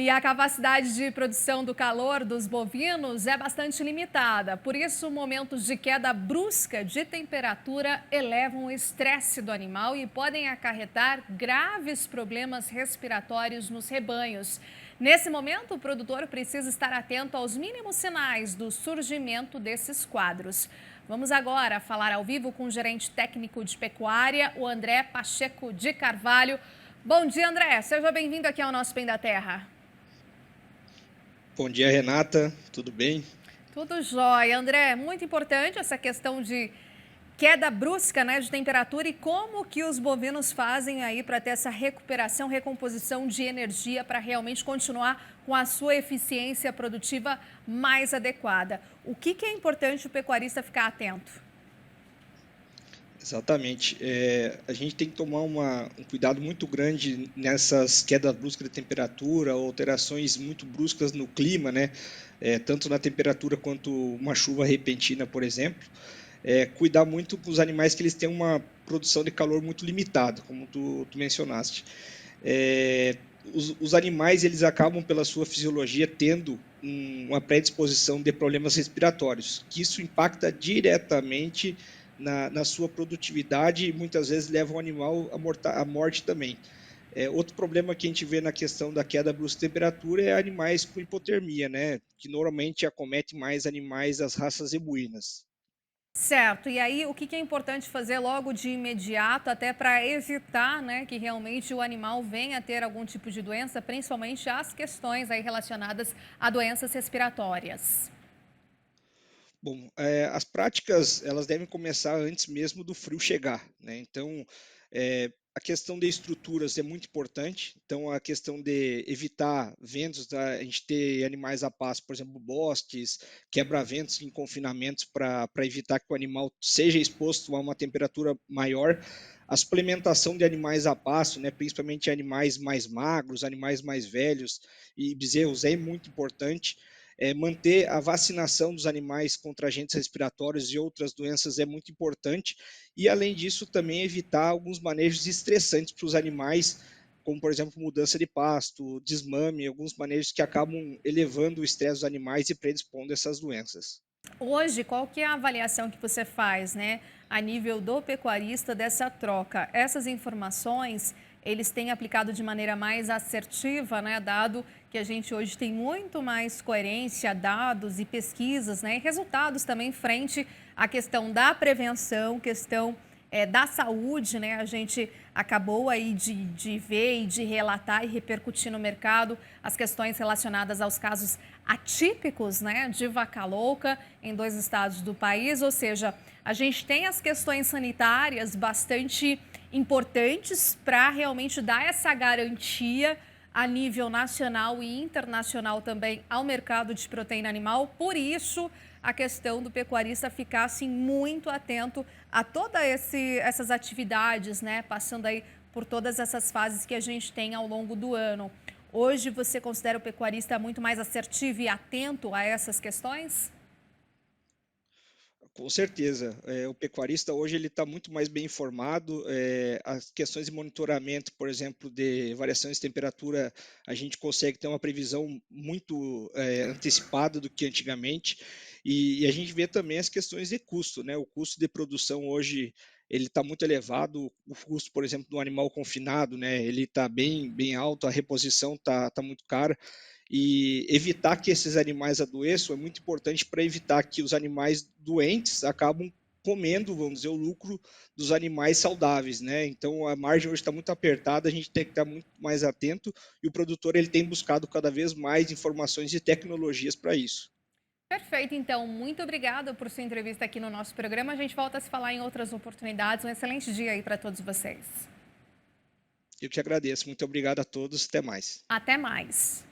E a capacidade de produção do calor dos bovinos é bastante limitada. Por isso, momentos de queda brusca de temperatura elevam o estresse do animal e podem acarretar graves problemas respiratórios nos rebanhos. Nesse momento, o produtor precisa estar atento aos mínimos sinais do surgimento desses quadros. Vamos agora falar ao vivo com o gerente técnico de pecuária, o André Pacheco de Carvalho. Bom dia, André. Seja bem-vindo aqui ao nosso Bem da Terra. Bom dia, Renata. Tudo bem? Tudo jóia. André, muito importante essa questão de queda brusca, né, de temperatura e como que os bovinos fazem aí para ter essa recuperação, recomposição de energia para realmente continuar com a sua eficiência produtiva mais adequada. O que é importante o pecuarista ficar atento? Exatamente. A gente tem que tomar um cuidado muito grande nessas quedas bruscas de temperatura, alterações muito bruscas no clima, né? Tanto na temperatura quanto uma chuva repentina, por exemplo. Cuidar muito com os animais que eles têm uma produção de calor muito limitada, como tu mencionaste. Os animais eles acabam pela sua fisiologia tendo uma predisposição de problemas respiratórios, que isso impacta diretamente na sua produtividade e muitas vezes leva o animal à morte também. Outro problema que a gente vê na questão da queda brusca de temperatura é animais com hipotermia, né? Que normalmente acomete mais animais das raças ebuínas. Certo. E aí, o que é importante fazer logo de imediato, até para evitar, né, que realmente o animal venha a ter algum tipo de doença, principalmente as questões aí relacionadas a doenças respiratórias? Bom, as práticas elas devem começar antes mesmo do frio chegar, né? Então, a questão de estruturas é muito importante. Então, a questão de evitar ventos, a gente ter animais a pasto, por exemplo, bosques, quebra-ventos em confinamentos para evitar que o animal seja exposto a uma temperatura maior. A suplementação de animais a pasto, né, principalmente animais mais magros, animais mais velhos e bezerros é muito importante. Manter a vacinação dos animais contra agentes respiratórios e outras doenças é muito importante. E, além disso, também evitar alguns manejos estressantes para os animais, como, por exemplo, mudança de pasto, desmame, alguns manejos que acabam elevando o estresse dos animais e predispondo a essas doenças. Hoje, qual que é a avaliação que você faz, né, a nível do pecuarista dessa troca? Essas informações, eles têm aplicado de maneira mais assertiva, né, dado que a gente hoje tem muito mais coerência, dados e pesquisas, né, e resultados também frente à questão da prevenção, questão da saúde, né? A gente acabou aí de ver e de relatar e repercutir no mercado as questões relacionadas aos casos atípicos, né, de vaca louca em 2 estados do país. Ou seja, a gente tem as questões sanitárias bastante importantes para realmente dar essa garantia a nível nacional e internacional também ao mercado de proteína animal. Por isso, a questão do pecuarista ficar assim muito atento a todas essas atividades, né? Passando aí por todas essas fases que a gente tem ao longo do ano. Hoje você considera o pecuarista muito mais assertivo e atento a essas questões? Com certeza, o pecuarista hoje ele está muito mais bem informado. As questões de monitoramento, por exemplo, de variações de temperatura, a gente consegue ter uma previsão muito antecipada do que antigamente. E a gente vê também as questões de custo, né? O custo de produção hoje ele está muito elevado. O custo, por exemplo, do animal confinado, né? Ele está bem alto. A reposição tá muito cara. E evitar que esses animais adoeçam é muito importante para evitar que os animais doentes acabam comendo, vamos dizer, o lucro dos animais saudáveis, né? Então a margem hoje está muito apertada, a gente tem que estar muito mais atento e o produtor ele tem buscado cada vez mais informações e tecnologias para isso. Perfeito, então, muito obrigada por sua entrevista aqui no nosso programa. A gente volta a se falar em outras oportunidades. Um excelente dia aí para todos vocês. Eu te agradeço, muito obrigado a todos, até mais. Até mais.